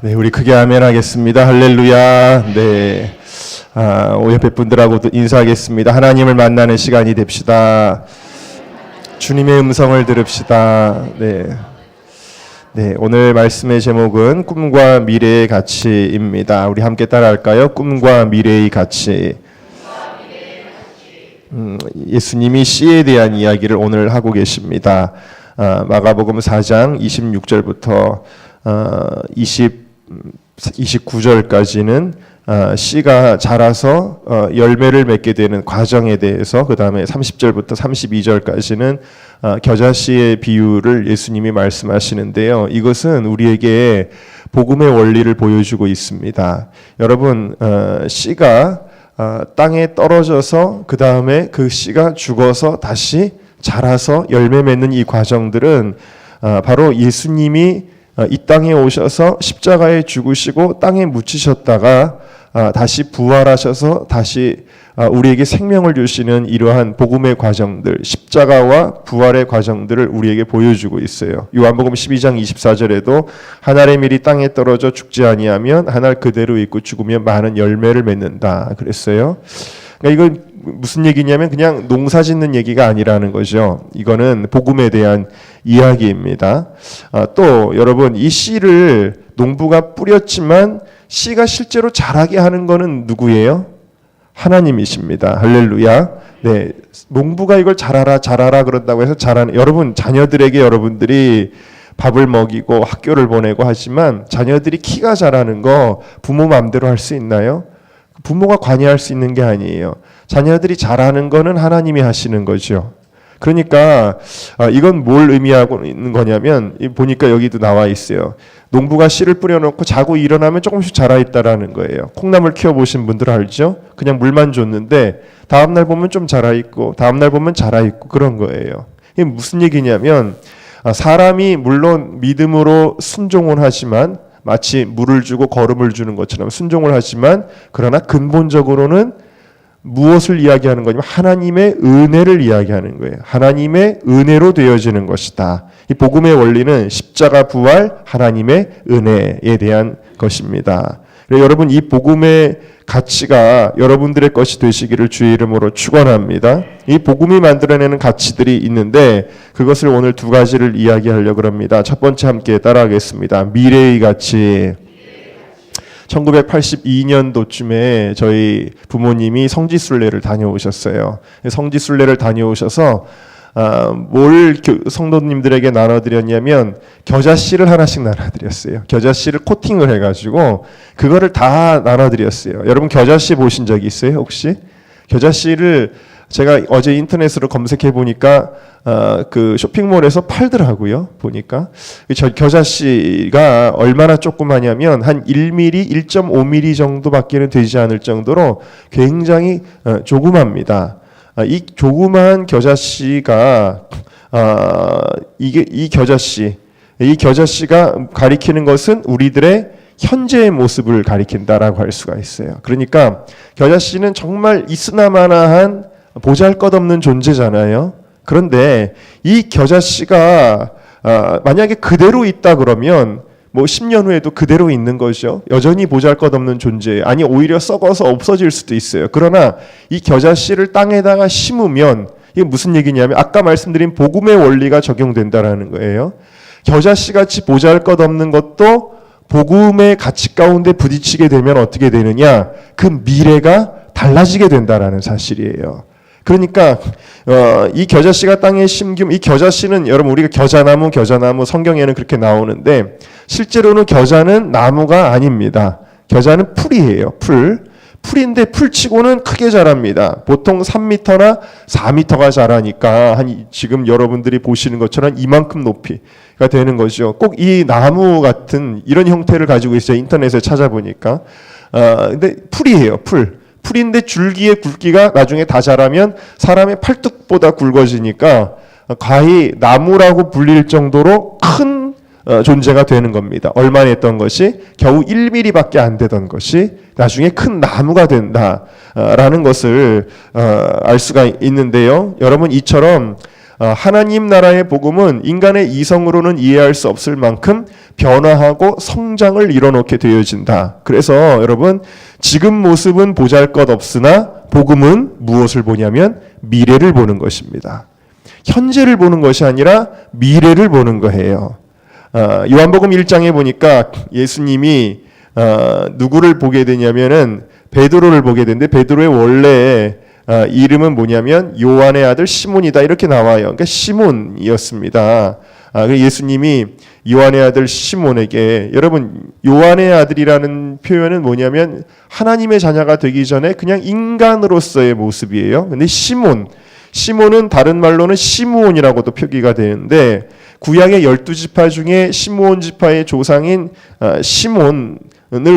네, 우리 크게 아멘 하겠습니다. 할렐루야. 네. 옆에 분들하고도 인사하겠습니다. 하나님을 만나는 시간이 됩시다. 주님의 음성을 들읍시다. 네. 네, 오늘 말씀의 제목은 꿈과 미래의 가치입니다. 우리 함께 따라할까요? 꿈과 미래의 가치. 예수님이 씨에 대한 이야기를 오늘 하고 계십니다. 마가복음 4장 26절부터 29절까지는 씨가 자라서 열매를 맺게 되는 과정에 대해서, 그 다음에 30절부터 32절까지는 겨자씨의 비유를 예수님이 말씀하시는데요. 이것은 우리에게 복음의 원리를 보여주고 있습니다. 여러분, 씨가 땅에 떨어져서 그 다음에 그 씨가 죽어서 다시 자라서 열매 맺는 이 과정들은 바로 예수님이 이 땅에 오셔서 십자가에 죽으시고 땅에 묻히셨다가 다시 부활하셔서 다시 우리에게 생명을 주시는 이러한 복음의 과정들, 십자가와 부활의 과정들을 우리에게 보여주고 있어요. 요한복음 12장 24절에도 한 알의 밀이 땅에 떨어져 죽지 아니하면 한 알 그대로 있고 죽으면 많은 열매를 맺는다 그랬어요. 그러니까 이건 무슨 얘기냐면 그냥 농사 짓는 얘기가 아니라는 거죠. 이거는 복음에 대한 이야기입니다. 또 여러분, 이 씨를 농부가 뿌렸지만 씨가 실제로 자라게 하는 거는 누구예요? 하나님이십니다. 할렐루야. 네, 농부가 이걸 자라라 그런다고 해서 자라는, 여러분 자녀들에게 여러분들이 밥을 먹이고 학교를 보내고 하지만 자녀들이 키가 자라는 거 부모 마음대로 할 수 있나요? 부모가 관여할 수 있는 게 아니에요. 자녀들이 잘하는 거는 하나님이 하시는 거죠. 그러니까 이건 뭘 의미하고 있는 거냐면, 보니까 여기도 나와 있어요. 농부가 씨를 뿌려놓고 자고 일어나면 조금씩 자라있다라는 거예요. 콩나물 키워보신 분들 알죠? 그냥 물만 줬는데 다음날 보면 좀 자라있고 다음날 보면 자라있고 그런 거예요. 이게 무슨 얘기냐면, 사람이 물론 믿음으로 순종을 하지만, 마치 물을 주고 거름을 주는 것처럼 순종을 하지만, 그러나 근본적으로는 무엇을 이야기하는 거냐면 하나님의 은혜를 이야기하는 거예요. 하나님의 은혜로 되어지는 것이다. 이 복음의 원리는 십자가, 부활, 하나님의 은혜에 대한 것입니다. 여러분, 이 복음의 가치가 여러분들의 것이 되시기를 주의 이름으로 축원합니다. 이 복음이 만들어내는 가치들이 있는데 그것을 오늘 두 가지를 이야기하려고 합니다. 첫 번째 함께 따라하겠습니다. 미래의 가치. 1982년도쯤에 저희 부모님이 성지순례를 다녀오셨어요. 성지순례를 다녀오셔서 뭘 성도님들에게 나눠드렸냐면 겨자씨를 하나씩 나눠드렸어요. 겨자씨를 코팅을 해가지고 그거를 다 나눠드렸어요. 여러분, 겨자씨 보신 적이 있어요 혹시? 겨자씨를 제가 어제 인터넷으로 검색해 보니까 그 쇼핑몰에서 팔더라고요. 보니까 겨자씨가 얼마나 조그마냐면 한 1mm, 1.5mm 정도밖에는 되지 않을 정도로 굉장히 조그맣니다. 이 조그마한 겨자씨가 이 겨자씨가 가리키는 것은 우리들의 현재의 모습을 가리킨다라고 할 수가 있어요. 그러니까 겨자씨는 정말 있으나마나한 보잘것없는 존재잖아요. 그런데 이 겨자씨가 만약에 그대로 있다 그러면 뭐 10년 후에도 그대로 있는 거죠. 여전히 보잘것없는 존재, 아니 오히려 썩어서 없어질 수도 있어요. 그러나 이 겨자씨를 땅에다가 심으면 이게 무슨 얘기냐면 아까 말씀드린 복음의 원리가 적용된다라는 거예요. 겨자씨같이 보잘것없는 것도 복음의 가치 가운데 부딪히게 되면 어떻게 되느냐? 그 미래가 달라지게 된다라는 사실이에요. 그러니까 이 겨자씨가 땅에 심기면, 이 겨자씨는 여러분 우리가 겨자나무 성경에는 그렇게 나오는데 실제로는 겨자는 나무가 아닙니다. 겨자는 풀이에요. 풀인데 풀치고는 크게 자랍니다. 보통 3m나 4m가 자라니까 한 지금 여러분들이 보시는 것처럼 이만큼 높이가 되는 거죠. 꼭 이 나무 같은 이런 형태를 가지고 있어요. 인터넷에 찾아보니까. 근데 풀이에요. 풀인데 줄기의 굵기가 나중에 다 자라면 사람의 팔뚝보다 굵어지니까 가히 나무라고 불릴 정도로 큰 존재가 되는 겁니다. 얼마나 했던 것이 겨우 1mm밖에 안 되던 것이 나중에 큰 나무가 된다라는 것을 알 수가 있는데요. 여러분, 이처럼 하나님 나라의 복음은 인간의 이성으로는 이해할 수 없을 만큼 변화하고 성장을 이뤄놓게 되어진다. 그래서 여러분, 지금 모습은 보잘것없으나 복음은 무엇을 보냐면 미래를 보는 것입니다. 현재를 보는 것이 아니라 미래를 보는 거예요. 요한복음 1장에 보니까 예수님이 누구를 보게 되냐면은 베드로를 보게 되는데, 베드로의 원래 이름은 뭐냐면 요한의 아들 시몬이다, 이렇게 나와요. 그러니까 시몬이었습니다. 예수님이 요한의 아들 시몬에게, 여러분, 요한의 아들이라는 표현은 뭐냐면 하나님의 자녀가 되기 전에 그냥 인간으로서의 모습이에요. 근데 시몬은 다른 말로는 시므온이라고도 표기가 되는데, 구약의 12지파 중에 시므온 지파의 조상인 시몬을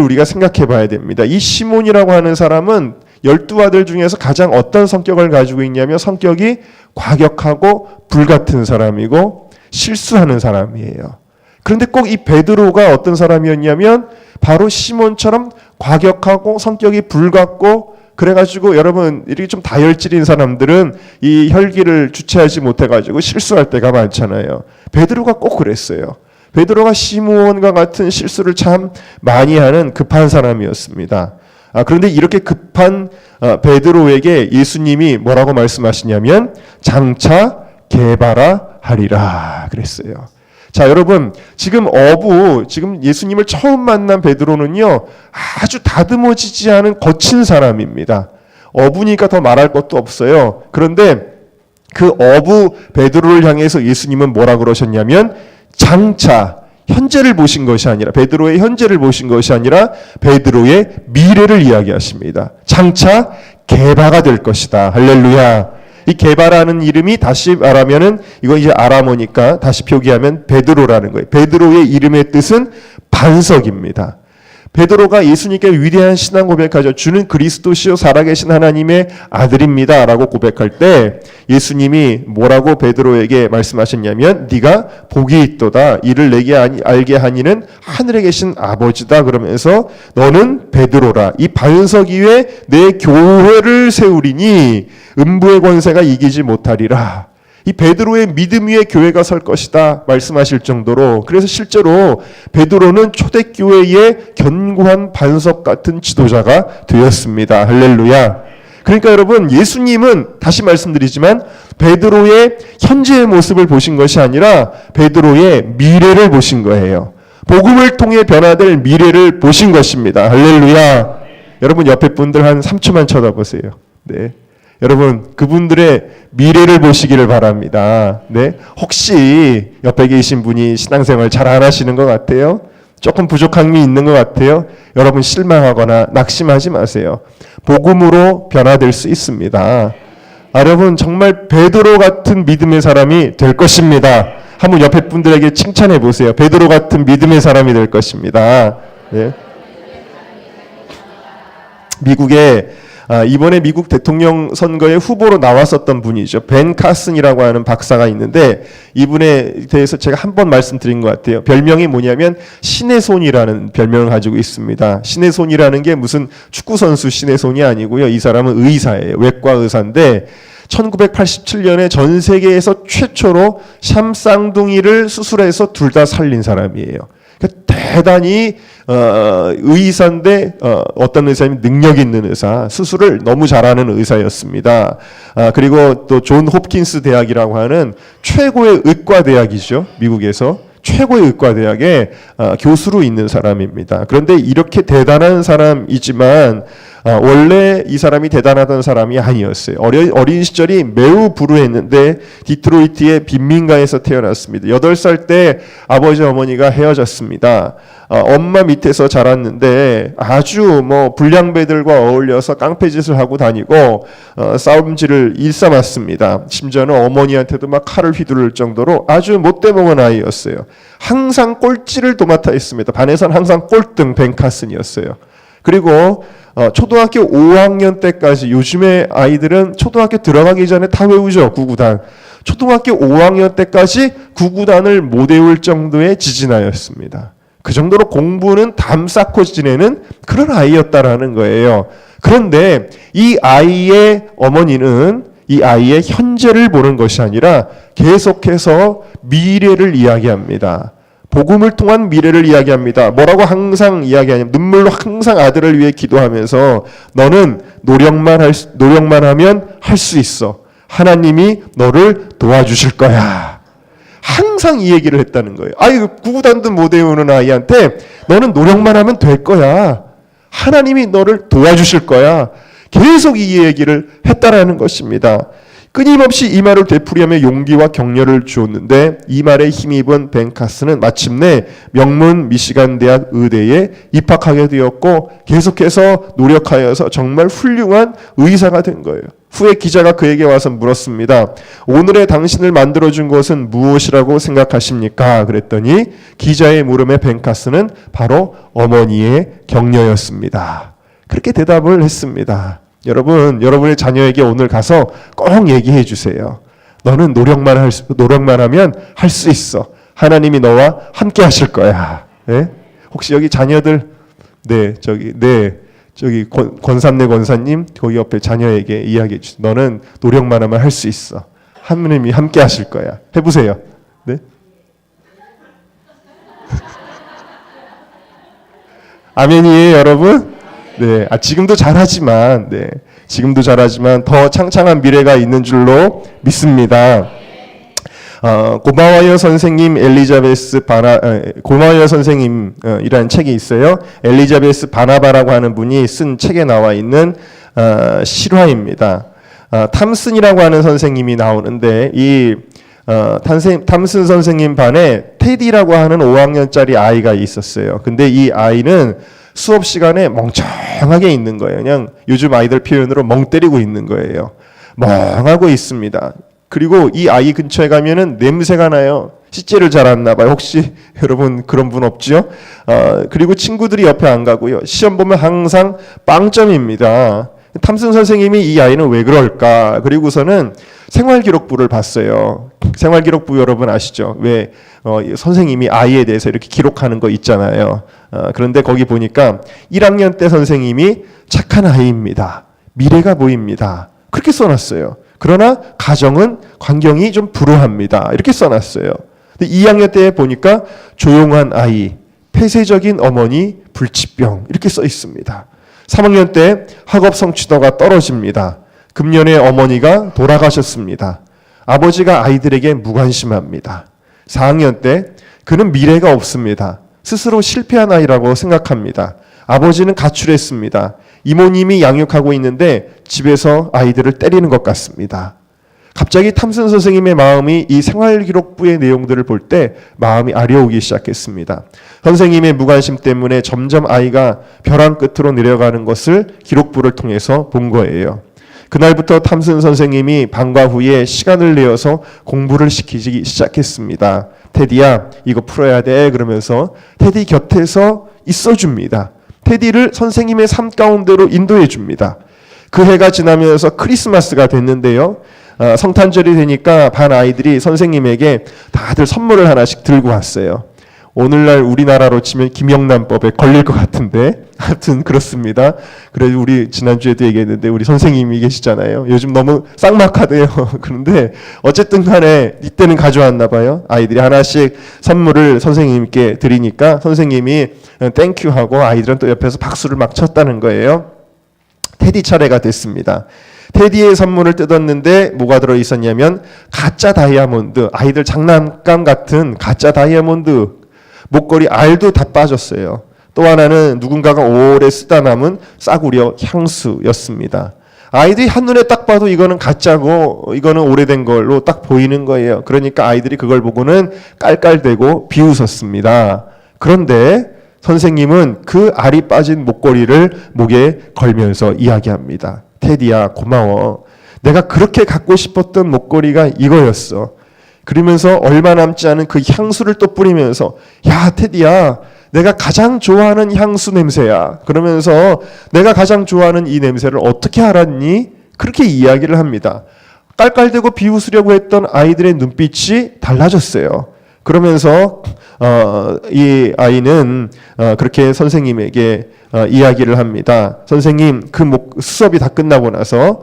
우리가 생각해 봐야 됩니다. 이 시몬이라고 하는 사람은 12아들 중에서 가장 어떤 성격을 가지고 있냐면, 성격이 과격하고 불같은 사람이고 실수하는 사람이에요. 그런데 꼭 이 베드로가 어떤 사람이었냐면 바로 시몬처럼 과격하고 성격이 불같고, 그래가지고 여러분, 이렇게 좀 다혈질인 사람들은 이 혈기를 주체하지 못해가지고 실수할 때가 많잖아요. 베드로가 꼭 그랬어요. 베드로가 시므온과 같은 실수를 참 많이 하는 급한 사람이었습니다. 그런데 이렇게 급한 베드로에게 예수님이 뭐라고 말씀하시냐면 장차 개바라 하리라 그랬어요. 자, 여러분, 지금 예수님을 처음 만난 베드로는요, 아주 다듬어지지 않은 거친 사람입니다. 어부니까 더 말할 것도 없어요. 그런데 그 어부 베드로를 향해서 예수님은 뭐라 그러셨냐면, 장차, 현재를 보신 것이 아니라, 베드로의 현재를 보신 것이 아니라 베드로의 미래를 이야기하십니다. 장차 개바가 될 것이다. 할렐루야. 이 게바라는 이름이 다시 말하면은, 이거 이제 아람어니까 다시 표기하면 베드로라는 거예요. 베드로의 이름의 뜻은 반석입니다. 베드로가 예수님께 위대한 신앙 고백하죠. 주는 그리스도시요 살아계신 하나님의 아들입니다 라고 고백할 때 예수님이 뭐라고 베드로에게 말씀하셨냐면, 네가 복이 있도다. 이를 내게 알게 하니는 하늘에 계신 아버지다. 그러면서 너는 베드로라. 이 반석 위에 내 교회를 세우리니 음부의 권세가 이기지 못하리라. 이 베드로의 믿음 위에 교회가 설 것이다 말씀하실 정도로, 그래서 실제로 베드로는 초대교회의 견고한 반석 같은 지도자가 되었습니다. 할렐루야. 그러니까 여러분, 예수님은 다시 말씀드리지만 베드로의 현재의 모습을 보신 것이 아니라 베드로의 미래를 보신 거예요. 복음을 통해 변화될 미래를 보신 것입니다. 할렐루야. 여러분, 옆에 분들 한 3초만 쳐다보세요. 네. 여러분, 그분들의 미래를 보시기를 바랍니다. 네. 혹시 옆에 계신 분이 신앙생활 잘 안 하시는 것 같아요? 조금 부족함이 있는 것 같아요? 여러분, 실망하거나 낙심하지 마세요. 복음으로 변화될 수 있습니다. 여러분, 정말 베드로 같은 믿음의 사람이 될 것입니다. 한번 옆에 분들에게 칭찬해 보세요. 베드로 같은 믿음의 사람이 될 것입니다. 네. 이번에 미국 대통령 선거에 후보로 나왔었던 분이죠. 벤 카슨이라고 하는 박사가 있는데, 이분에 대해서 제가 한 번 말씀드린 것 같아요. 별명이 뭐냐면 신의 손이라는 별명을 가지고 있습니다. 신의 손이라는 게 무슨 축구선수 신의 손이 아니고요. 이 사람은 의사예요. 외과 의사인데 1987년에 전 세계에서 최초로 샴 쌍둥이를 수술해서 둘 다 살린 사람이에요. 대단히 의사인데 어떤 의사냐면 능력 있는 의사, 수술을 너무 잘하는 의사였습니다. 그리고 또 존 홉킨스 대학이라고 하는 최고의 의과 대학이죠. 미국에서 최고의 의과 대학에 교수로 있는 사람입니다. 그런데 이렇게 대단한 사람이지만 원래 이 사람이 대단하던 사람이 아니었어요. 어린 시절이 매우 불우했는데 디트로이트의 빈민가에서 태어났습니다. 8살 때 아버지 어머니가 헤어졌습니다. 엄마 밑에서 자랐는데 아주 불량배들과 어울려서 깡패짓을 하고 다니고 싸움질을 일삼았습니다. 심지어는 어머니한테도 막 칼을 휘두를 정도로 아주 못돼먹은 아이였어요. 항상 꼴찌를 도맡아 했습니다. 반에서는 항상 꼴등 벤 카슨이었어요. 그리고 초등학교 5학년 때까지, 요즘의 아이들은 초등학교 들어가기 전에 다 외우죠. 구구단. 초등학교 5학년 때까지 구구단을 못 외울 정도의 지진아였습니다. 그 정도로 공부는 담 쌓고 지내는 그런 아이였다라는 거예요. 그런데 이 아이의 어머니는 이 아이의 현재를 보는 것이 아니라 계속해서 미래를 이야기합니다. 복음을 통한 미래를 이야기합니다. 뭐라고 항상 이야기하냐면 눈물로 항상 아들을 위해 기도하면서 너는 노력만 하면 할 수 있어. 하나님이 너를 도와주실 거야. 항상 이 얘기를 했다는 거예요. 구구단도 못 외우는 아이한테 너는 노력만 하면 될 거야. 하나님이 너를 도와주실 거야. 계속 이 얘기를 했다라는 것입니다. 끊임없이 이 말을 되풀이하며 용기와 격려를 주었는데 이 말에 힘입은 벤카스는 마침내 명문 미시간 대학 의대에 입학하게 되었고 계속해서 노력하여서 정말 훌륭한 의사가 된 거예요. 후에 기자가 그에게 와서 물었습니다. 오늘의 당신을 만들어준 것은 무엇이라고 생각하십니까? 그랬더니 기자의 물음에 벤카스는 바로 어머니의 격려였습니다. 그렇게 대답을 했습니다. 여러분, 여러분의 자녀에게 오늘 가서 꼭 얘기해 주세요. 너는 노력만 하면 할 수 있어. 하나님이 너와 함께 하실 거야. 네? 혹시 여기 자녀들, 저기 권삼래 권사님 거기 옆에 자녀에게 이야기해 주세요. 너는 노력만 하면 할 수 있어. 하나님이 함께 하실 거야. 해보세요. 네? 아멘이에요, 여러분? 네, 지금도 잘하지만, 지금도 잘하지만 더 창창한 미래가 있는 줄로 믿습니다. 고마워요 선생님 고마워요 선생님이라는 책이 있어요. 엘리자베스 바나바라고 하는 분이 쓴 책에 나와 있는 실화입니다. 탐슨이라고 하는 선생님이 나오는데 이 탐슨 선생님 반에 테디라고 하는 5학년짜리 아이가 있었어요. 근데 이 아이는 수업 시간에 멍청하게 있는 거예요. 그냥 요즘 아이들 표현으로 멍 때리고 있는 거예요. 멍하고 있습니다. 그리고 이 아이 근처에 가면은 냄새가 나요. 씻지를 잘 안 나봐요. 혹시 여러분 그런 분 없지요? 그리고 친구들이 옆에 안 가고요. 시험 보면 항상 빵점입니다. 탐슨 선생님이 이 아이는 왜 그럴까? 그리고서는 생활기록부를 봤어요. 생활기록부 여러분 아시죠? 왜 선생님이 아이에 대해서 이렇게 기록하는 거 있잖아요. 그런데 거기 보니까 1학년 때 선생님이 착한 아이입니다. 미래가 보입니다. 그렇게 써놨어요. 그러나 가정은 환경이 좀 불우합니다. 이렇게 써놨어요. 근데 2학년 때 보니까 조용한 아이, 폐쇄적인 어머니, 불치병 이렇게 써 있습니다. 3학년 때 학업 성취도가 떨어집니다. 금년에 어머니가 돌아가셨습니다. 아버지가 아이들에게 무관심합니다. 4학년 때 그는 미래가 없습니다. 스스로 실패한 아이라고 생각합니다. 아버지는 가출했습니다. 이모님이 양육하고 있는데 집에서 아이들을 때리는 것 같습니다. 갑자기 탐슨 선생님의 마음이 이 생활기록부의 내용들을 볼 때 마음이 아려오기 시작했습니다. 선생님의 무관심 때문에 점점 아이가 벼랑 끝으로 내려가는 것을 기록부를 통해서 본 거예요. 그날부터 탐슨 선생님이 방과 후에 시간을 내어서 공부를 시키기 시작했습니다. 테디야, 이거 풀어야 돼. 그러면서 테디 곁에서 있어줍니다. 테디를 선생님의 삶 가운데로 인도해 줍니다. 그 해가 지나면서 크리스마스가 됐는데요. 성탄절이 되니까 반 아이들이 선생님에게 다들 선물을 하나씩 들고 왔어요. 오늘날 우리나라로 치면 김영란법에 걸릴 것 같은데 하여튼 그렇습니다. 그래도 우리 지난주에도 얘기했는데 우리 선생님이 계시잖아요. 요즘 너무 쌍막하대요. 그런데 어쨌든 간에 이때는 가져왔나 봐요. 아이들이 하나씩 선물을 선생님께 드리니까 선생님이 땡큐 하고 아이들은 또 옆에서 박수를 막 쳤다는 거예요. 테디 차례가 됐습니다. 테디의 선물을 뜯었는데 뭐가 들어있었냐면 가짜 다이아몬드, 아이들 장난감 같은 가짜 다이아몬드, 목걸이 알도 다 빠졌어요. 또 하나는 누군가가 오래 쓰다 남은 싸구려 향수였습니다. 아이들이 한눈에 딱 봐도 이거는 가짜고 이거는 오래된 걸로 딱 보이는 거예요. 그러니까 아이들이 그걸 보고는 깔깔대고 비웃었습니다. 그런데 선생님은 그 알이 빠진 목걸이를 목에 걸면서 이야기합니다. 테디야, 고마워. 내가 그렇게 갖고 싶었던 목걸이가 이거였어. 그러면서 얼마 남지 않은 그 향수를 또 뿌리면서 야, 테디야, 내가 가장 좋아하는 향수 냄새야. 그러면서 내가 가장 좋아하는 이 냄새를 어떻게 알았니? 그렇게 이야기를 합니다. 깔깔대고 비웃으려고 했던 아이들의 눈빛이 달라졌어요. 그러면서 이 아이는 그렇게 선생님에게 이야기를 합니다. 선생님, 수업이 다 끝나고 나서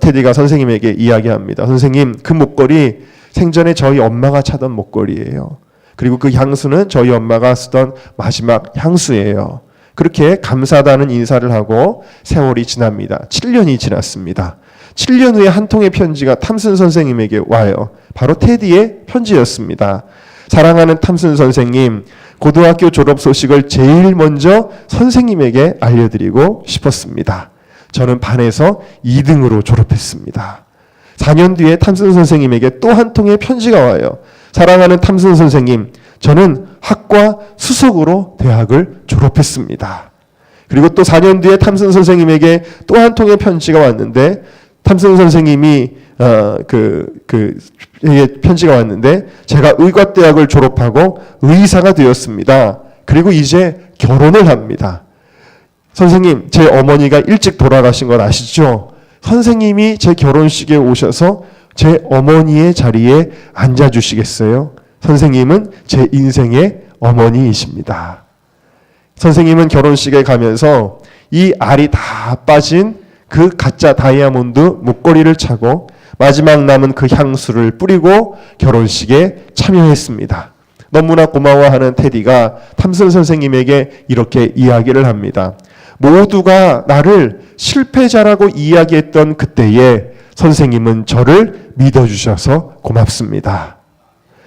테디가 선생님에게 이야기합니다. 선생님, 그 목걸이 생전에 저희 엄마가 차던 목걸이에요. 그리고 그 향수는 저희 엄마가 쓰던 마지막 향수예요. 그렇게 감사하다는 인사를 하고 세월이 지납니다. 7년이 지났습니다. 7년 후에 한 통의 편지가 탐슨 선생님에게 와요. 바로 테디의 편지였습니다. 사랑하는 탐슨 선생님, 고등학교 졸업 소식을 제일 먼저 선생님에게 알려드리고 싶었습니다. 저는 반에서 2등으로 졸업했습니다. 4년 뒤에 탐슨 선생님에게 또 한 통의 편지가 와요. 사랑하는 탐슨 선생님, 저는 학과 수석으로 대학을 졸업했습니다. 그리고 또 4년 뒤에 탐슨 선생님에게 또 한 통의 편지가 왔는데, 탐슨 선생님이 편지가 왔는데, 제가 의과대학을 졸업하고 의사가 되었습니다. 그리고 이제 결혼을 합니다. 선생님, 제 어머니가 일찍 돌아가신 건 아시죠? 선생님이 제 결혼식에 오셔서 제 어머니의 자리에 앉아주시겠어요? 선생님은 제 인생의 어머니이십니다. 선생님은 결혼식에 가면서 이 알이 다 빠진 그 가짜 다이아몬드 목걸이를 차고 마지막 남은 그 향수를 뿌리고 결혼식에 참여했습니다. 너무나 고마워하는 테디가 탐슨 선생님에게 이렇게 이야기를 합니다. 모두가 나를 실패자라고 이야기했던 그때에 선생님은 저를 믿어주셔서 고맙습니다.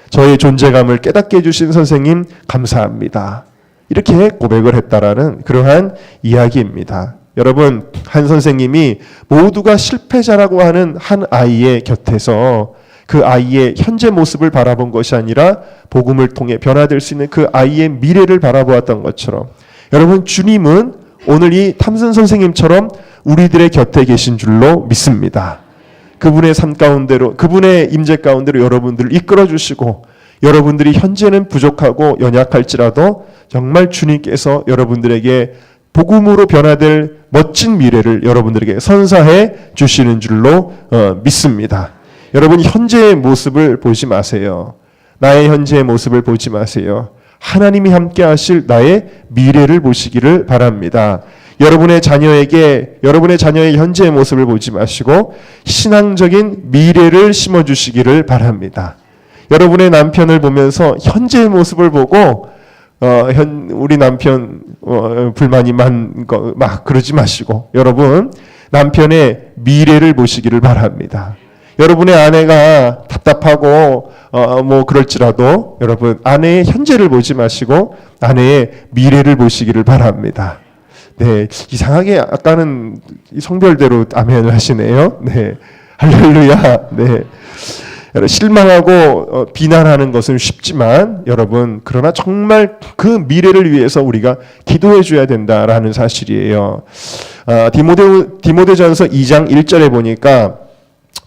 저의 존재감을 깨닫게 해주신 선생님 감사합니다. 이렇게 고백을 했다라는 그러한 이야기입니다. 여러분, 한 선생님이 모두가 실패자라고 하는 한 아이의 곁에서 그 아이의 현재 모습을 바라본 것이 아니라 복음을 통해 변화될 수 있는 그 아이의 미래를 바라보았던 것처럼, 여러분, 주님은 오늘 이 탐슨 선생님처럼 우리들의 곁에 계신 줄로 믿습니다. 그분의 삶 가운데로, 그분의 임재 가운데로 여러분들을 이끌어 주시고, 여러분들이 현재는 부족하고 연약할지라도 정말 주님께서 여러분들에게 복음으로 변화될 멋진 미래를 여러분들에게 선사해 주시는 줄로 믿습니다. 여러분, 현재의 모습을 보지 마세요. 나의 현재의 모습을 보지 마세요. 하나님이 함께 하실 나의 미래를 보시기를 바랍니다. 여러분의 자녀에게 여러분의 자녀의 현재의 모습을 보지 마시고 신앙적인 미래를 심어주시기를 바랍니다. 여러분의 남편을 보면서 현재의 모습을 보고 우리 남편 불만이 막 그러지 마시고, 여러분 남편의 미래를 보시기를 바랍니다. 여러분의 아내가 답답하고 그럴지라도 여러분 아내의 현재를 보지 마시고 아내의 미래를 보시기를 바랍니다. 네, 이상하게 아까는 성별대로 아멘을 하시네요. 네, 할렐루야. 네. 실망하고 비난하는 것은 쉽지만 여러분, 그러나 정말 그 미래를 위해서 우리가 기도해 줘야 된다라는 사실이에요. 디모데전서 2장 1절에 보니까,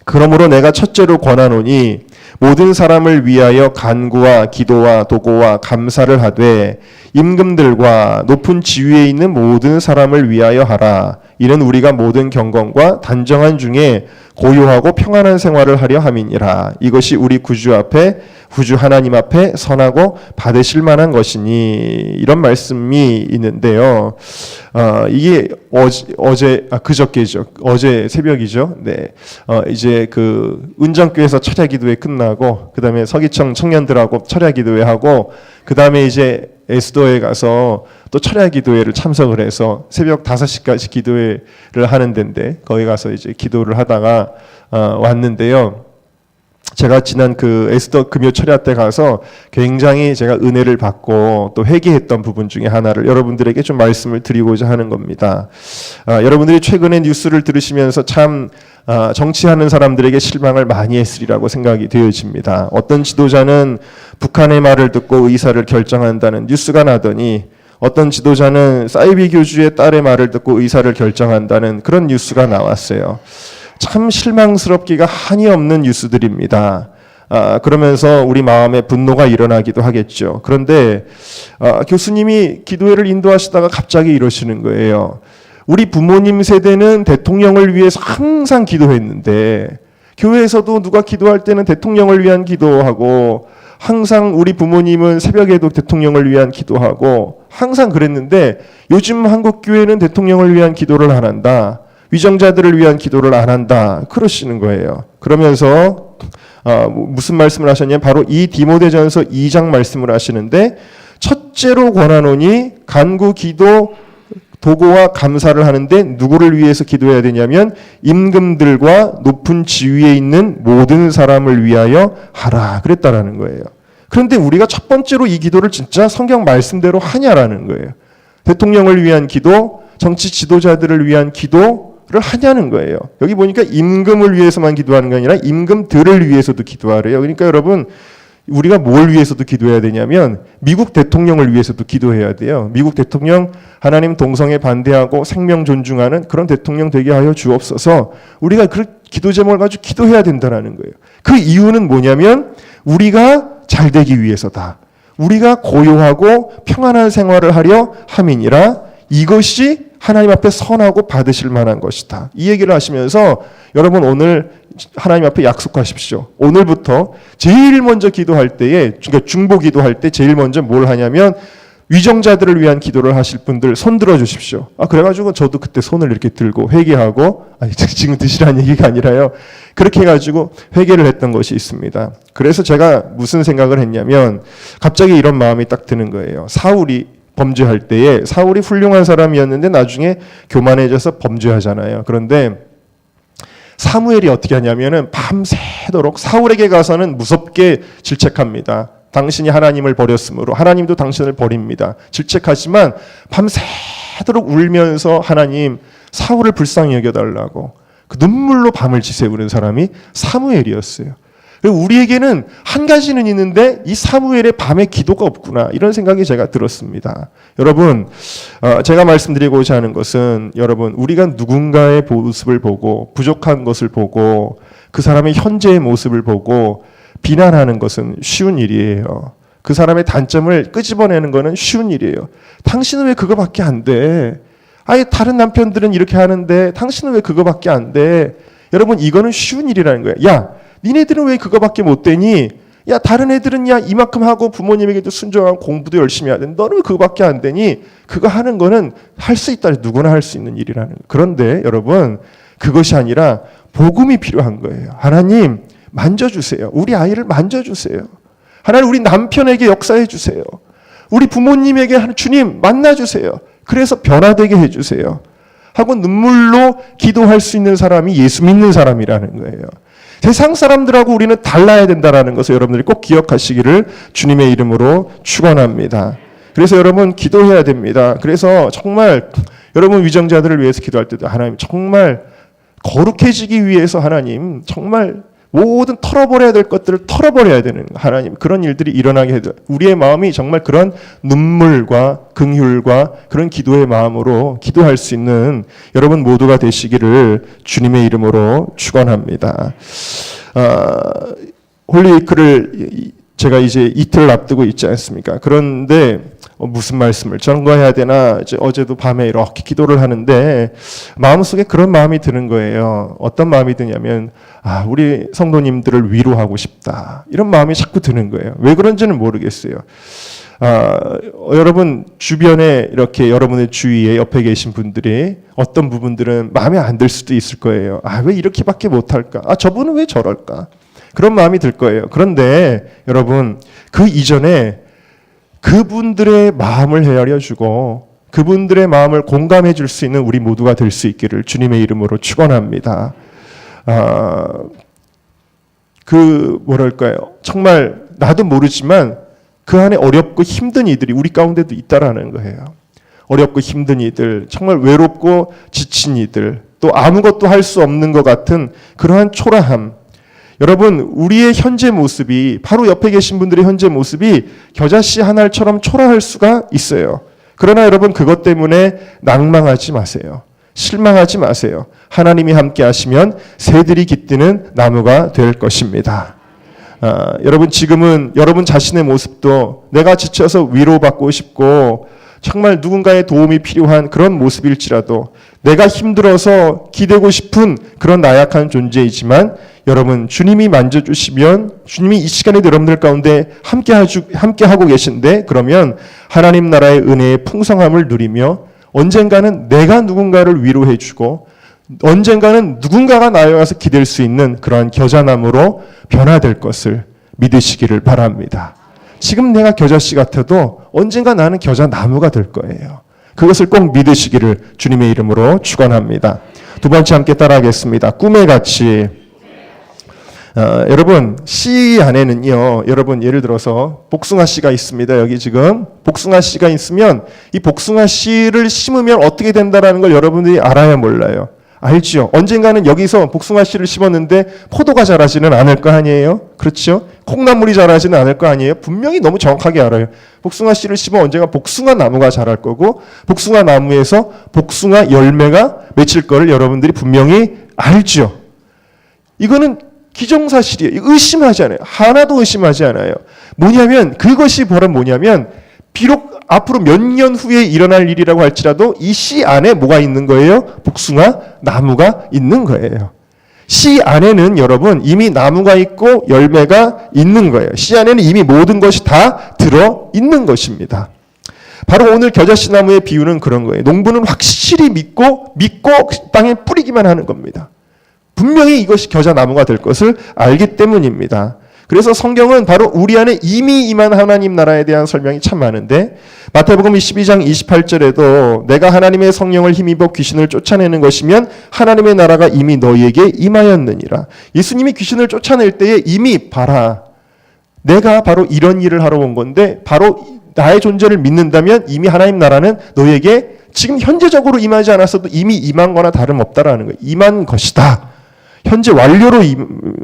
그러므로 내가 첫째로 권하노니 모든 사람을 위하여 간구와 기도와 도고와 감사를 하되 임금들과 높은 지위에 있는 모든 사람을 위하여 하라. 이는 우리가 모든 경건과 단정한 중에 고요하고 평안한 생활을 하려 함이니라. 이것이 우리 구주 하나님 앞에 선하고 받으실 만한 것이니. 이런 말씀이 있는데요. 이게 그저께죠. 어제 새벽이죠. 네. 이제 그 은정교회에서 철야 기도회 끝나고, 그 다음에 서기청 청년들하고 철야 기도회 하고, 그 다음에 이제 에스더에 가서 또 철야 기도회를 참석을 해서 새벽 5시까지 기도회를 하는 데인데, 거기 가서 이제 기도를 하다가 왔는데요. 제가 지난 그 에스더 금요 철야 때 가서 굉장히 제가 은혜를 받고 또 회개했던 부분 중에 하나를 여러분들에게 좀 말씀을 드리고자 하는 겁니다. 여러분들이 최근에 뉴스를 들으시면서 참 정치하는 사람들에게 실망을 많이 했으리라고 생각이 되어집니다. 어떤 지도자는 북한의 말을 듣고 의사를 결정한다는 뉴스가 나더니, 어떤 지도자는 사이비 교주의 딸의 말을 듣고 의사를 결정한다는 그런 뉴스가 나왔어요. 참 실망스럽기가 한이 없는 뉴스들입니다. 그러면서 우리 마음에 분노가 일어나기도 하겠죠. 그런데 교수님이 기도회를 인도하시다가 갑자기 이러시는 거예요. 우리 부모님 세대는 대통령을 위해서 항상 기도했는데, 교회에서도 누가 기도할 때는 대통령을 위한 기도하고 항상 우리 부모님은 새벽에도 대통령을 위한 기도하고 항상 그랬는데 요즘 한국 교회는 대통령을 위한 기도를 안 한다. 위정자들을 위한 기도를 안 한다. 그러시는 거예요. 그러면서 무슨 말씀을 하셨냐면 바로 이 디모데전서 2장 말씀을 하시는데 첫째로 권하노니 간구 기도 도고와 감사를 하는데 누구를 위해서 기도해야 되냐면 임금들과 높은 지위에 있는 모든 사람을 위하여 하라 그랬다라는 거예요. 그런데 우리가 첫 번째로 이 기도를 진짜 성경 말씀대로 하냐라는 거예요. 대통령을 위한 기도, 정치 지도자들을 위한 기도를 하냐는 거예요. 여기 보니까 임금을 위해서만 기도하는 게 아니라 임금들을 위해서도 기도하래요. 그러니까 여러분 우리가 뭘 위해서도 기도해야 되냐면 미국 대통령을 위해서도 기도해야 돼요. 미국 대통령 하나님 동성애 반대하고 생명 존중하는 그런 대통령 되게 하여 주옵소서. 우리가 그 기도 제목을 가지고 기도해야 된다는 거예요. 그 이유는 뭐냐면 우리가 잘 되기 위해서다. 우리가 고요하고 평안한 생활을 하려 함이니라. 이것이 하나님 앞에 선하고 받으실 만한 것이다. 이 얘기를 하시면서 여러분 오늘 하나님 앞에 약속하십시오. 오늘부터 제일 먼저 기도할 때에, 그러니까 중보 기도할 때 제일 먼저 뭘 하냐면 위정자들을 위한 기도를 하실 분들 손 들어 주십시오. 그래가지고 저도 그때 손을 이렇게 들고 회개하고, 지금 드시라는 얘기가 아니라요. 그렇게 해가지고 회개를 했던 것이 있습니다. 그래서 제가 무슨 생각을 했냐면 갑자기 이런 마음이 딱 드는 거예요. 사울이 범죄할 때에 사울이 훌륭한 사람이었는데 나중에 교만해져서 범죄하잖아요. 그런데 사무엘이 어떻게 하냐면은 밤새도록 사울에게 가서는 무섭게 질책합니다. 당신이 하나님을 버렸으므로 하나님도 당신을 버립니다. 질책하지만 밤새도록 울면서 하나님 사울을 불쌍히 여겨달라고 그 눈물로 밤을 지새우는 사람이 사무엘이었어요. 우리에게는 한 가지는 있는데 이 사무엘의 밤에 기도가 없구나 이런 생각이 제가 들었습니다. 여러분 제가 말씀드리고자 하는 것은 여러분 우리가 누군가의 모습을 보고 부족한 것을 보고 그 사람의 현재의 모습을 보고 비난하는 것은 쉬운 일이에요. 그 사람의 단점을 끄집어내는 것은 쉬운 일이에요. 당신은 왜 그거밖에 안 돼? 아예 다른 남편들은 이렇게 하는데 당신은 왜 그거밖에 안 돼? 여러분 이거는 쉬운 일이라는 거예요. 야 니네들은 왜 그거밖에 못 되니? 야 다른 애들은 야 이만큼 하고 부모님에게도 순종하고 공부도 열심히 해야 되는데 너는 왜 그거밖에 안 되니? 그거 하는 거는 할 수 있다. 누구나 할 수 있는 일이라는 거예요. 그런데 여러분 그것이 아니라 복음이 필요한 거예요. 하나님 만져주세요. 우리 아이를 만져주세요. 하나님 우리 남편에게 역사해 주세요. 우리 부모님에게 주님 만나주세요. 그래서 변화되게 해주세요. 하고 눈물로 기도할 수 있는 사람이 예수 믿는 사람이라는 거예요. 세상 사람들하고 우리는 달라야 된다는 것을 여러분들이 꼭 기억하시기를 주님의 이름으로 축원합니다. 그래서 여러분 기도해야 됩니다. 그래서 정말 여러분 위정자들을 위해서 기도할 때도 하나님 정말 거룩해지기 위해서 하나님 정말 모든 털어버려야 될 것들을 털어버려야 되는 하나님 그런 일들이 일어나게 해도 우리의 마음이 정말 그런 눈물과 긍휼과 그런 기도의 마음으로 기도할 수 있는 여러분 모두가 되시기를 주님의 이름으로 축원합니다. 홀리위크를 제가 이제 이틀을 앞두고 있지 않습니까? 그런데 무슨 말씀을 전거해야 되나 이제 어제도 밤에 이렇게 기도를 하는데 마음속에 그런 마음이 드는 거예요. 어떤 마음이 드냐면 우리 성도님들을 위로하고 싶다. 이런 마음이 자꾸 드는 거예요. 왜 그런지는 모르겠어요. 여러분 주변에 이렇게 여러분의 주위에 옆에 계신 분들이 어떤 부분들은 마음에 안 들 수도 있을 거예요. 왜 이렇게밖에 못할까? 저분은 왜 저럴까? 그런 마음이 들 거예요. 그런데 여러분 그 이전에 그분들의 마음을 헤아려주고 그분들의 마음을 공감해 줄 수 있는 우리 모두가 될 수 있기를 주님의 이름으로 축원합니다. 뭐랄까요? 정말 나도 모르지만 그 안에 어렵고 힘든 이들이 우리 가운데도 있다라는 거예요. 어렵고 힘든 이들, 정말 외롭고 지친 이들, 또 아무것도 할 수 없는 것 같은 그러한 초라함. 여러분 우리의 현재 모습이 바로 옆에 계신 분들의 현재 모습이 겨자씨 한 알처럼 초라할 수가 있어요. 그러나 여러분 그것 때문에 낭망하지 마세요. 실망하지 마세요. 하나님이 함께 하시면 새들이 깃드는 나무가 될 것입니다. 여러분 지금은 여러분 자신의 모습도 내가 지쳐서 위로받고 싶고 정말 누군가의 도움이 필요한 그런 모습일지라도 내가 힘들어서 기대고 싶은 그런 나약한 존재이지만 여러분 주님이 만져주시면 주님이 이 시간에 여러분들 가운데 함께하고 계신데 그러면 하나님 나라의 은혜의 풍성함을 누리며 언젠가는 내가 누군가를 위로해주고 언젠가는 누군가가 나에 와서 기댈 수 있는 그러한 겨자나무로 변화될 것을 믿으시기를 바랍니다. 지금 내가 겨자씨 같아도 언젠가 나는 겨자나무가 될 거예요. 그것을 꼭 믿으시기를 주님의 이름으로 축원합니다. 두 번째 함께 따라하겠습니다. 꿈의 가치. 여러분 씨 안에는요. 여러분 예를 들어서 복숭아 씨가 있습니다. 여기 지금 복숭아 씨가 있으면 이 복숭아 씨를 심으면 어떻게 된다라는 걸 여러분들이 알아야 몰라요. 알죠? 언젠가는 여기서 복숭아 씨를 심었는데 포도가 자라지는 않을 거 아니에요? 그렇죠? 콩나물이 자라지는 않을 거 아니에요? 분명히 너무 정확하게 알아요. 복숭아 씨를 심어 언젠가 복숭아 나무가 자랄 거고 복숭아 나무에서 복숭아 열매가 맺힐 거를 여러분들이 분명히 알죠? 이거는 기정사실이에요. 의심하지 않아요. 하나도 의심하지 않아요. 뭐냐면 그것이 바로 뭐냐면 비록 앞으로 몇 년 후에 일어날 일이라고 할지라도 이 씨 안에 뭐가 있는 거예요? 복숭아 나무가 있는 거예요. 씨 안에는 여러분 이미 나무가 있고 열매가 있는 거예요. 씨 안에는 이미 모든 것이 다 들어 있는 것입니다. 바로 오늘 겨자씨 나무의 비유는 그런 거예요. 농부는 확실히 믿고 땅에 뿌리기만 하는 겁니다. 분명히 이것이 겨자나무가 될 것을 알기 때문입니다. 그래서 성경은 바로 우리 안에 이미 임한 하나님 나라에 대한 설명이 참 많은데 마태복음 22장 28절에도 내가 하나님의 성령을 힘입어 귀신을 쫓아내는 것이면 하나님의 나라가 이미 너희에게 임하였느니라. 예수님이 귀신을 쫓아낼 때에 이미 봐라. 내가 바로 이런 일을 하러 온 건데 바로 나의 존재를 믿는다면 이미 하나님 나라는 너희에게 지금 현재적으로 임하지 않았어도 이미 임한 거나 다름없다라는 거예요. 임한 것이다. 현재 완료로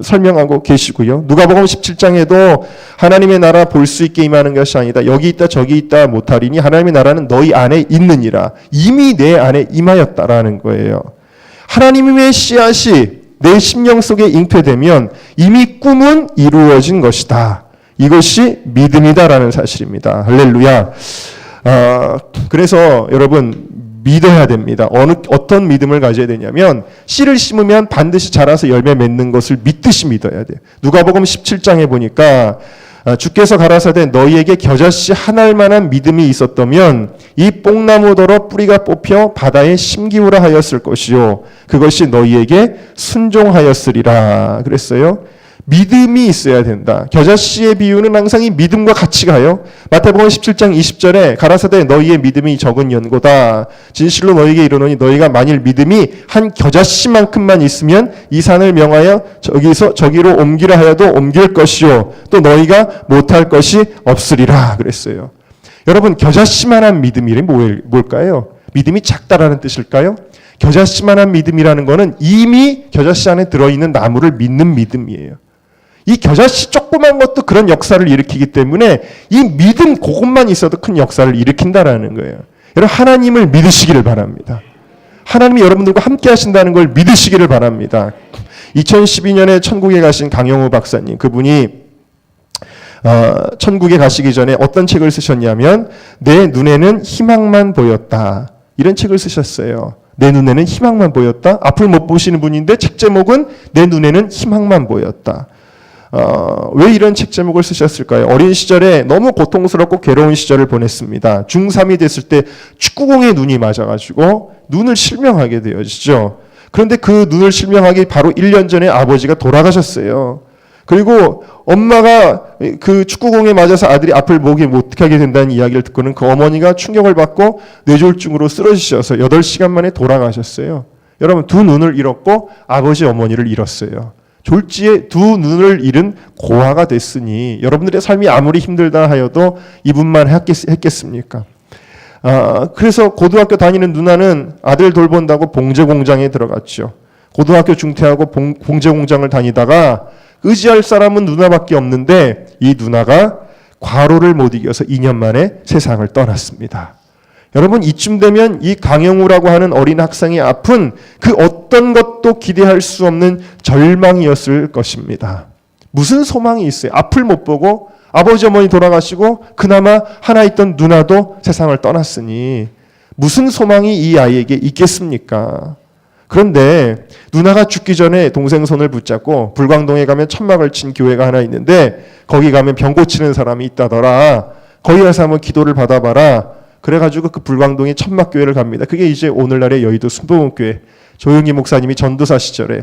설명하고 계시고요. 누가복음 17장에도 하나님의 나라 볼 수 있게 임하는 것이 아니다. 여기 있다 저기 있다 못하리니 하나님의 나라는 너희 안에 있느니라. 이미 내 안에 임하였다라는 거예요. 하나님의 씨앗이 내 심령 속에 잉태되면 이미 꿈은 이루어진 것이다. 이것이 믿음이다라는 사실입니다. 할렐루야. 그래서 여러분 믿어야 됩니다. 어떤 믿음을 가져야 되냐면 씨를 심으면 반드시 자라서 열매 맺는 것을 믿듯이 믿어야 돼요. 누가복음 17장에 보니까 주께서 가라사대 너희에게 겨자씨 한 알만한 믿음이 있었다면 이 뽕나무더러 뿌리가 뽑혀 바다에 심기우라 하였을 것이요 그것이 너희에게 순종하였으리라 그랬어요. 믿음이 있어야 된다. 겨자씨의 비유는 항상 이 믿음과 같이 가요. 마태복음 17장 20절에 가라사대 너희의 믿음이 적은 연고다. 진실로 너희에게 이르노니 너희가 만일 믿음이 한 겨자씨만큼만 있으면 이 산을 명하여 저기서 저기로 옮기라 하여도 옮길 것이요 또 너희가 못할 것이 없으리라 그랬어요. 여러분 겨자씨만한 믿음이 뭘까요? 믿음이 작다라는 뜻일까요? 겨자씨만한 믿음이라는 것은 이미 겨자씨 안에 들어있는 나무를 믿는 믿음이에요. 이 겨자씨 조그만 것도 그런 역사를 일으키기 때문에 이 믿음 그것만 있어도 큰 역사를 일으킨다라는 거예요. 여러분 하나님을 믿으시기를 바랍니다. 하나님이 여러분들과 함께 하신다는 걸 믿으시기를 바랍니다. 2012년에 천국에 가신 강영우 박사님 그분이 천국에 가시기 전에 어떤 책을 쓰셨냐면 내 눈에는 희망만 보였다. 이런 책을 쓰셨어요. 내 눈에는 희망만 보였다. 앞을 못 보시는 분인데 책 제목은 내 눈에는 희망만 보였다. 왜 이런 책 제목을 쓰셨을까요? 어린 시절에 너무 고통스럽고 괴로운 시절을 보냈습니다. 중3이 됐을 때 축구공에 눈이 맞아가지고 눈을 실명하게 되어지죠. 그런데 그 눈을 실명하기 바로 1년 전에 아버지가 돌아가셨어요. 그리고 엄마가 그 축구공에 맞아서 아들이 앞을 보기 못하게 된다는 이야기를 듣고는 그 어머니가 충격을 받고 뇌졸중으로 쓰러지셔서 8시간 만에 돌아가셨어요. 여러분 두 눈을 잃었고 아버지 어머니를 잃었어요. 졸지에 두 눈을 잃은 고아가 됐으니 여러분들의 삶이 아무리 힘들다 하여도 이분만 했겠습니까? 그래서 고등학교 다니는 누나는 아들 돌본다고 봉제공장에 들어갔죠. 고등학교 중퇴하고 봉제공장을 다니다가 의지할 사람은 누나밖에 없는데 이 누나가 과로를 못 이겨서 2년 만에 세상을 떠났습니다. 여러분 이쯤 되면 이 강영우라고 하는 어린 학생의 앞은 그 어떤 것도 기대할 수 없는 절망이었을 것입니다. 무슨 소망이 있어요? 앞을 못 보고 아버지 어머니 돌아가시고 그나마 하나 있던 누나도 세상을 떠났으니 무슨 소망이 이 아이에게 있겠습니까? 그런데 누나가 죽기 전에 동생 손을 붙잡고 불광동에 가면 천막을 친 교회가 하나 있는데 거기 가면 병 고치는 사람이 있다더라. 거기 가서 한번 기도를 받아봐라. 그래가지고 그 불광동에 천막교회를 갑니다. 그게 이제 오늘날의 여의도 순복음교회 조용기 목사님이 전도사 시절에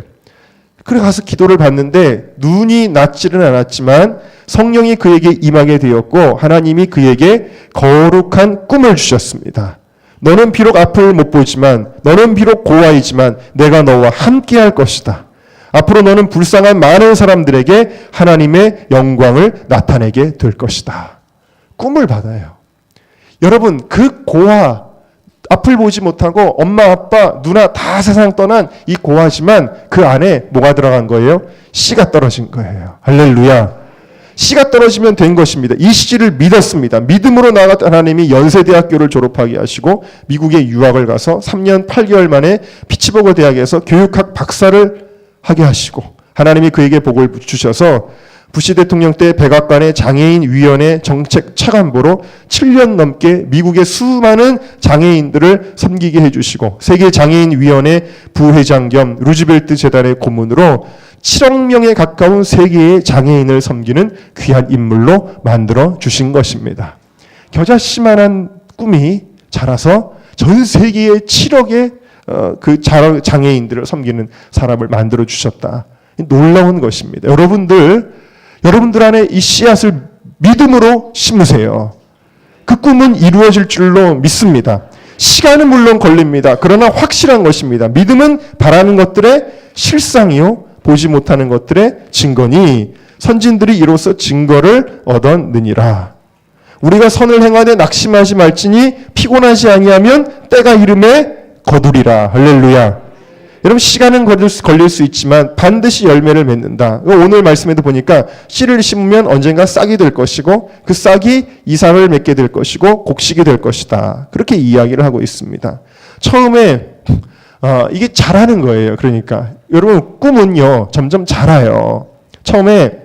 그래 가서 기도를 받는데 눈이 낮지는 않았지만 성령이 그에게 임하게 되었고 하나님이 그에게 거룩한 꿈을 주셨습니다. 너는 비록 앞을 못 보지만 너는 비록 고아이지만 내가 너와 함께 할 것이다. 앞으로 너는 불쌍한 많은 사람들에게 하나님의 영광을 나타내게 될 것이다. 꿈을 받아요. 여러분 그 고아 앞을 보지 못하고 엄마 아빠 누나 다 세상 떠난 이 고아지만 그 안에 뭐가 들어간 거예요? 씨가 떨어진 거예요. 할렐루야. 씨가 떨어지면 된 것입니다. 이 씨를 믿었습니다. 믿음으로 나아가 하나님이 연세대학교를 졸업하게 하시고 미국에 유학을 가서 3년 8개월 만에 피츠버그 대학에서 교육학 박사를 하게 하시고 하나님이 그에게 복을 주셔서 부시 대통령 때 백악관의 장애인위원회 정책 차관보로 7년 넘게 미국의 수많은 장애인들을 섬기게 해주시고 세계장애인위원회 부회장 겸 루즈벨트 재단의 고문으로 7억 명에 가까운 세계의 장애인을 섬기는 귀한 인물로 만들어 주신 것입니다. 겨자씨만한 꿈이 자라서 전 세계의 7억의 그 장애인들을 섬기는 사람을 만들어 주셨다. 놀라운 것입니다. 여러분들 안에 이 씨앗을 믿음으로 심으세요. 그 꿈은 이루어질 줄로 믿습니다. 시간은 물론 걸립니다. 그러나 확실한 것입니다. 믿음은 바라는 것들의 실상이요 보지 못하는 것들의 증거니 선진들이 이로써 증거를 얻었느니라. 우리가 선을 행하되 낙심하지 말지니 피곤하지 아니하면 때가 이름에 거두리라. 할렐루야. 여러분 시간은 걸릴 수 있지만 반드시 열매를 맺는다. 오늘 말씀에도 보니까 씨를 심으면 언젠가 싹이 될 것이고 그 싹이 이삭을 맺게 될 것이고 곡식이 될 것이다. 그렇게 이야기를 하고 있습니다. 처음에 이게 자라는 거예요. 그러니까 여러분 꿈은요 점점 자라요. 처음에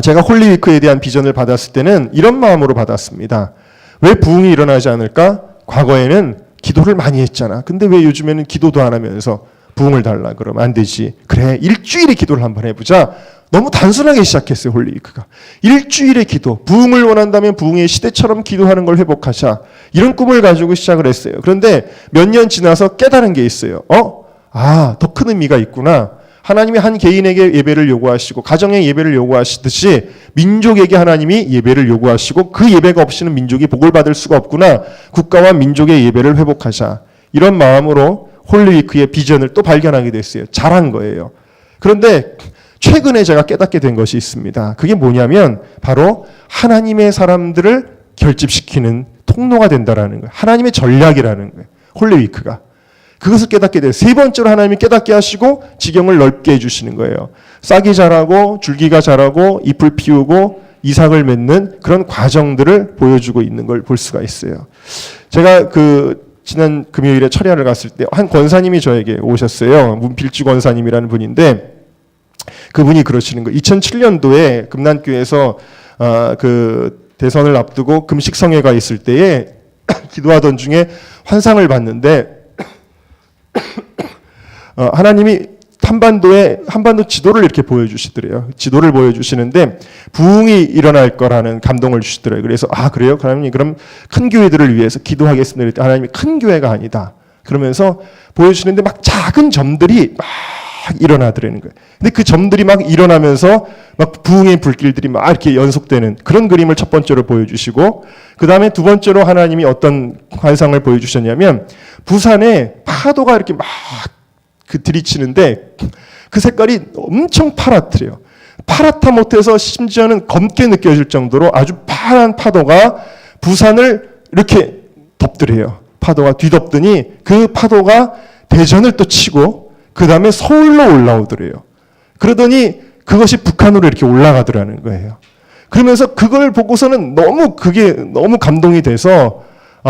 제가 홀리위크에 대한 비전을 받았을 때는 이런 마음으로 받았습니다. 왜 부흥이 일어나지 않을까? 과거에는 기도를 많이 했잖아. 근데 왜 요즘에는 기도도 안 하면서 부흥을 달라 그러면 안 되지. 그래 일주일에 기도를 한번 해보자. 너무 단순하게 시작했어요. 홀리위크가. 일주일에 기도. 부흥을 원한다면 부흥의 시대처럼 기도하는 걸 회복하자. 이런 꿈을 가지고 시작을 했어요. 그런데 몇 년 지나서 깨달은 게 있어요. 더 큰 의미가 있구나. 하나님이 한 개인에게 예배를 요구하시고 가정에 예배를 요구하시듯이 민족에게 하나님이 예배를 요구하시고 그 예배가 없이는 민족이 복을 받을 수가 없구나. 국가와 민족의 예배를 회복하자. 이런 마음으로 홀리위크의 비전을 또 발견하게 됐어요. 잘한 거예요. 그런데 최근에 제가 깨닫게 된 것이 있습니다. 그게 뭐냐면 바로 하나님의 사람들을 결집시키는 통로가 된다라는 거예요. 하나님의 전략이라는 거예요. 홀리위크가. 그것을 깨닫게 돼요. 세 번째로 하나님이 깨닫게 하시고 지경을 넓게 해주시는 거예요. 싹이 자라고 줄기가 자라고 잎을 피우고 이삭을 맺는 그런 과정들을 보여주고 있는 걸 볼 수가 있어요. 제가 지난 금요일에 철야를 갔을 때 한 권사님이 저에게 오셨어요. 문필주 권사님이라는 분인데 그분이 그러시는 거예요. 2007년도에 금난교에서 대선을 앞두고 금식성회가 있을 때에 기도하던 중에 환상을 봤는데 하나님이 한반도 지도를 이렇게 보여주시더래요. 지도를 보여주시는데 부흥이 일어날 거라는 감동을 주시더래요. 그래서 그래요? 하나님 그럼 큰 교회들을 위해서 기도하겠습니다. 하나님이 큰 교회가 아니다. 그러면서 보여주시는데 막 작은 점들이 막 일어나더라는 거예요. 근데 그 점들이 막 일어나면서 막 부흥의 불길들이 막 이렇게 연속되는 그런 그림을 첫 번째로 보여주시고 그 다음에 두 번째로 하나님이 어떤 환상을 보여주셨냐면 부산에 파도가 이렇게 막 들이치는데 그 색깔이 엄청 파랗더래요. 파랗다 못해서 심지어는 검게 느껴질 정도로 아주 파란 파도가 부산을 이렇게 덮더래요. 파도가 뒤덮더니 그 파도가 대전을 또 치고 그 다음에 서울로 올라오더래요. 그러더니 그것이 북한으로 이렇게 올라가더라는 거예요. 그러면서 그걸 보고서는 그게 너무 감동이 돼서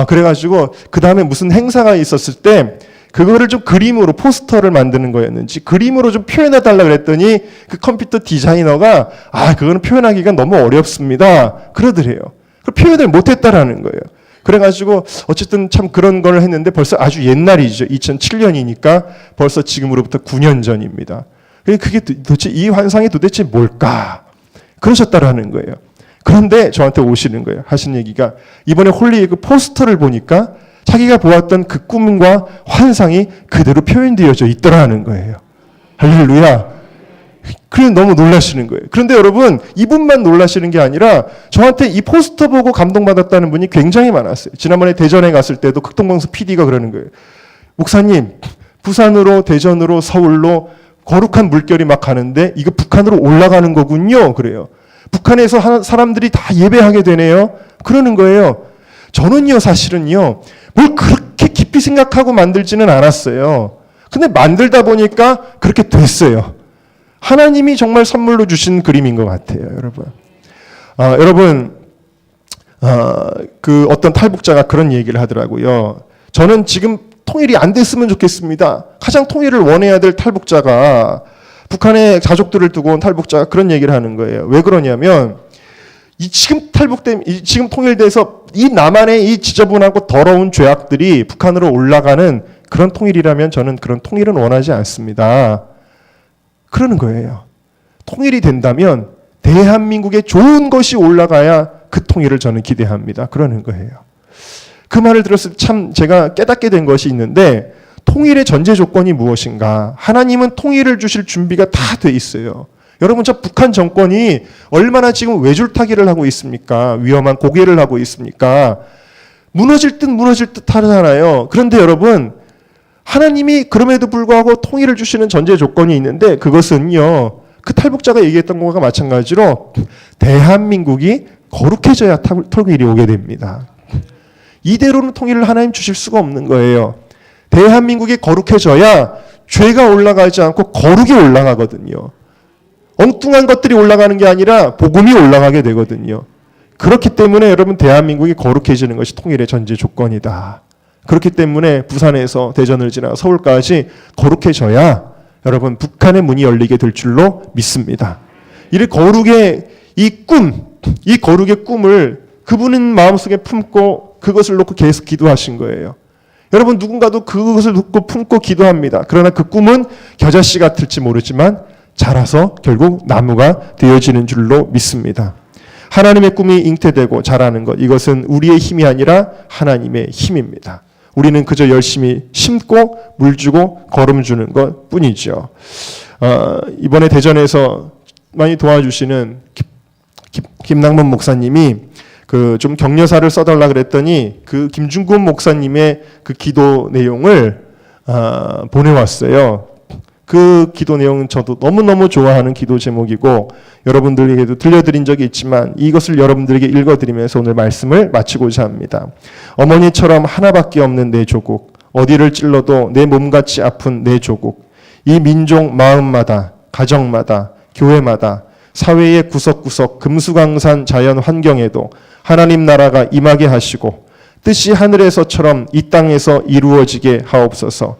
그래가지고 그 다음에 무슨 행사가 있었을 때 그거를 좀 그림으로 포스터를 만드는 거였는지 그림으로 좀 표현해 달라 그랬더니 그 컴퓨터 디자이너가 그거는 표현하기가 너무 어렵습니다. 그러더래요. 그 표현을 못했다라는 거예요. 그래가지고 어쨌든 참 그런 걸 했는데 벌써 아주 옛날이죠. 2007년이니까 벌써 지금으로부터 9년 전입니다. 그게 도대체 이 환상이 도대체 뭘까? 그러셨다라는 거예요. 그런데 저한테 오시는 거예요. 하신 얘기가 이번에 홀리웨이크 포스터를 보니까 자기가 보았던 그 꿈과 환상이 그대로 표현되어져 있더라는 거예요. 할렐루야. 그래 너무 놀라시는 거예요. 그런데 여러분 이분만 놀라시는 게 아니라 저한테 이 포스터 보고 감동받았다는 분이 굉장히 많았어요. 지난번에 대전에 갔을 때도 극동방송 PD가 그러는 거예요. 목사님 부산으로 대전으로 서울로 거룩한 물결이 막 가는데 이거 북한으로 올라가는 거군요. 그래요. 북한에서 사람들이 다 예배하게 되네요. 그러는 거예요. 저는요 사실은요 뭘 그렇게 깊이 생각하고 만들지는 않았어요. 근데 만들다 보니까 그렇게 됐어요. 하나님이 정말 선물로 주신 그림인 것 같아요, 여러분. 그 어떤 탈북자가 그런 얘기를 하더라고요. 저는 지금 통일이 안 됐으면 좋겠습니다. 가장 통일을 원해야 될 탈북자가 북한의 가족들을 두고 온 탈북자가 그런 얘기를 하는 거예요. 왜 그러냐면 지금 지금 통일돼서 이 남한의 이 지저분하고 더러운 죄악들이 북한으로 올라가는 그런 통일이라면 저는 그런 통일은 원하지 않습니다. 그러는 거예요. 통일이 된다면 대한민국에 좋은 것이 올라가야 그 통일을 저는 기대합니다. 그러는 거예요. 그 말을 들었을 때 참 제가 깨닫게 된 것이 있는데 통일의 전제 조건이 무엇인가? 하나님은 통일을 주실 준비가 다 돼 있어요. 여러분 저 북한 정권이 얼마나 지금 외줄타기를 하고 있습니까? 위험한 고개를 하고 있습니까? 무너질 듯 하잖아요. 그런데 여러분 하나님이 그럼에도 불구하고 통일을 주시는 전제 조건이 있는데 그것은요. 그 탈북자가 얘기했던 것과 마찬가지로 대한민국이 거룩해져야 통일이 오게 됩니다. 이대로는 통일을 하나님 주실 수가 없는 거예요. 대한민국이 거룩해져야 죄가 올라가지 않고 거룩이 올라가거든요. 엉뚱한 것들이 올라가는 게 아니라 복음이 올라가게 되거든요. 그렇기 때문에 여러분 대한민국이 거룩해지는 것이 통일의 전제 조건이다. 그렇기 때문에 부산에서 대전을 지나 서울까지 거룩해져야 여러분 북한의 문이 열리게 될 줄로 믿습니다. 이 거룩의 이 거룩의 꿈을 그분은 마음속에 품고 그것을 놓고 계속 기도하신 거예요. 여러분 누군가도 그것을 놓고 품고 기도합니다. 그러나 그 꿈은 겨자씨 같을지 모르지만 자라서 결국 나무가 되어지는 줄로 믿습니다. 하나님의 꿈이 잉태되고 자라는 것 이것은 우리의 힘이 아니라 하나님의 힘입니다. 우리는 그저 열심히 심고 물 주고 거름 주는 것 뿐이죠. 이번에 대전에서 많이 도와주시는 김낭문 목사님이 그 좀 격려사를 써달라 그랬더니 그 김중근 목사님의 그 기도 내용을 보내왔어요. 그 기도 내용은 저도 너무너무 좋아하는 기도 제목이고 여러분들에게도 들려드린 적이 있지만 이것을 여러분들에게 읽어드리면서 오늘 말씀을 마치고자 합니다. 어머니처럼 하나밖에 없는 내 조국, 어디를 찔러도 내 몸같이 아픈 내 조국, 이 민족 마음마다, 가정마다, 교회마다, 사회의 구석구석 금수강산 자연 환경에도 하나님 나라가 임하게 하시고 뜻이 하늘에서처럼 이 땅에서 이루어지게 하옵소서.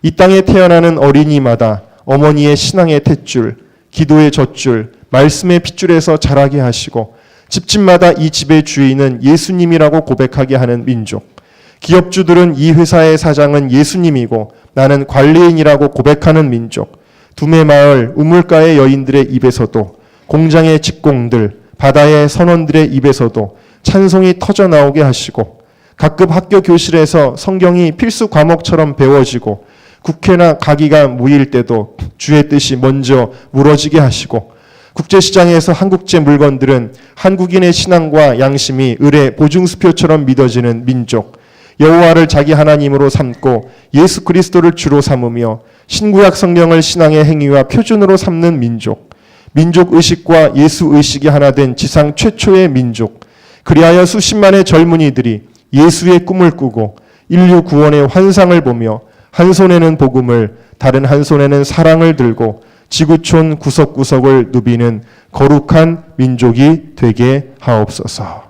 이 땅에 태어나는 어린이마다 어머니의 신앙의 탯줄, 기도의 젖줄, 말씀의 핏줄에서 자라게 하시고 집집마다 이 집의 주인은 예수님이라고 고백하게 하는 민족. 기업주들은 이 회사의 사장은 예수님이고 나는 관리인이라고 고백하는 민족. 두메마을 우물가의 여인들의 입에서도 공장의 직공들, 바다의 선원들의 입에서도 찬송이 터져나오게 하시고 각급 학교 교실에서 성경이 필수 과목처럼 배워지고 국회나 가기가 모일 때도 주의 뜻이 먼저 물어지게 하시고 국제시장에서 한국제 물건들은 한국인의 신앙과 양심이 을의 보증수표처럼 믿어지는 민족, 여호와를 자기 하나님으로 삼고 예수 그리스도를 주로 삼으며 신구약 성경을 신앙의 행위와 표준으로 삼는 민족, 민족의식과 예수의식이 하나 된 지상 최초의 민족, 그리하여 수십만의 젊은이들이 예수의 꿈을 꾸고 인류 구원의 환상을 보며 한 손에는 복음을 다른 한 손에는 사랑을 들고 지구촌 구석구석을 누비는 거룩한 민족이 되게 하옵소서.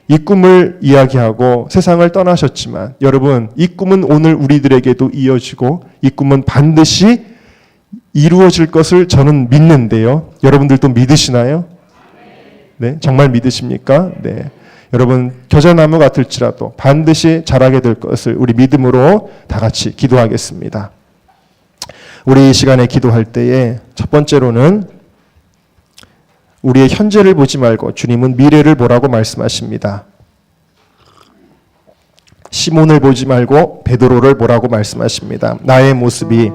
이 꿈을 이야기하고 세상을 떠나셨지만 여러분 이 꿈은 오늘 우리들에게도 이어지고 이 꿈은 반드시 이루어질 것을 저는 믿는데요. 여러분들도 믿으시나요? 네, 정말 믿으십니까? 네. 여러분 겨자나무 같을지라도 반드시 자라게 될 것을 우리 믿음으로 다 같이 기도하겠습니다. 우리 이 시간에 기도할 때에 첫 번째로는 우리의 현재를 보지 말고 주님은 미래를 보라고 말씀하십니다. 시몬을 보지 말고 베드로를 보라고 말씀하십니다. 나의 모습이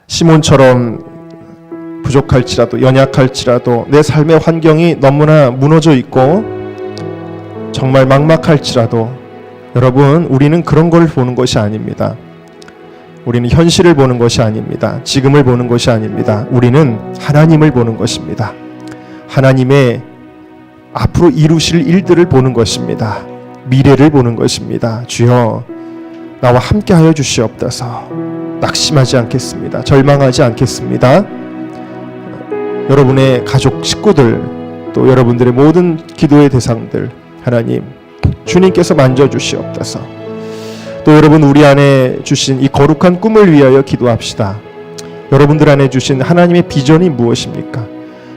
시몬처럼 부족할지라도 연약할지라도 내 삶의 환경이 너무나 무너져 있고 정말 막막할지라도 여러분 우리는 그런 걸 보는 것이 아닙니다. 우리는 현실을 보는 것이 아닙니다. 지금을 보는 것이 아닙니다. 우리는 하나님을 보는 것입니다. 하나님의 앞으로 이루실 일들을 보는 것입니다. 미래를 보는 것입니다. 주여 나와 함께하여 주시옵소서. 낙심하지 않겠습니다. 절망하지 않겠습니다. 여러분의 가족 식구들 또 여러분들의 모든 기도의 대상들 하나님 주님께서 만져주시옵소서. 또 여러분 우리 안에 주신 이 거룩한 꿈을 위하여 기도합시다. 여러분들 안에 주신 하나님의 비전이 무엇입니까?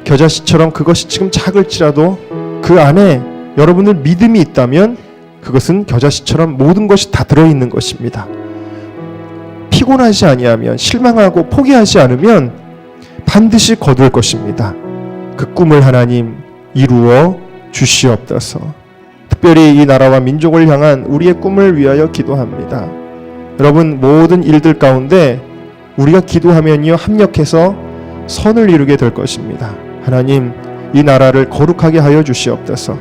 겨자씨처럼 그것이 지금 작을지라도 그 안에 여러분들 믿음이 있다면 그것은 겨자씨처럼 모든 것이 다 들어있는 것입니다. 피곤하지 아니하면 실망하고 포기하지 않으면 반드시 거둘 것입니다. 그 꿈을 하나님 이루어 주시옵소서. 특별히 이 나라와 민족을 향한 우리의 꿈을 위하여 기도합니다. 여러분 모든 일들 가운데 우리가 기도하면요 합력해서 선을 이루게 될 것입니다. 하나님 이 나라를 거룩하게 하여 주시옵소서.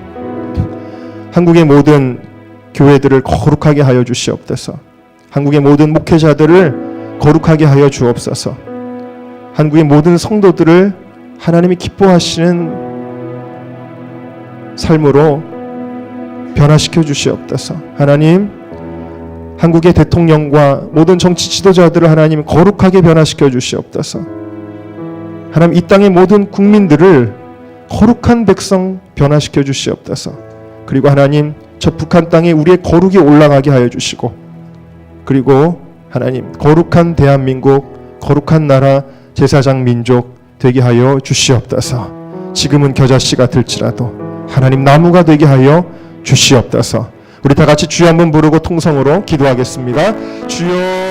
한국의 모든 교회들을 거룩하게 하여 주시옵소서. 한국의 모든 목회자들을 거룩하게 하여 주옵소서. 한국의 모든 성도들을 하나님이 기뻐하시는 삶으로 변화시켜 주시옵소서. 하나님 한국의 대통령과 모든 정치 지도자들을 하나님 거룩하게 변화시켜 주시옵소서. 하나님 이 땅의 모든 국민들을 거룩한 백성 변화시켜 주시옵소서. 그리고 하나님 저 북한 땅에 우리의 거룩이 올라가게 하여 주시고 그리고 하나님 거룩한 대한민국 거룩한 나라 제사장 민족 되게 하여 주시옵소서. 지금은 겨자씨 같을지라도 하나님 나무가 되게 하여 주시옵소서. 우리 다 같이 주여 한번 부르고 통성으로 기도하겠습니다. 주여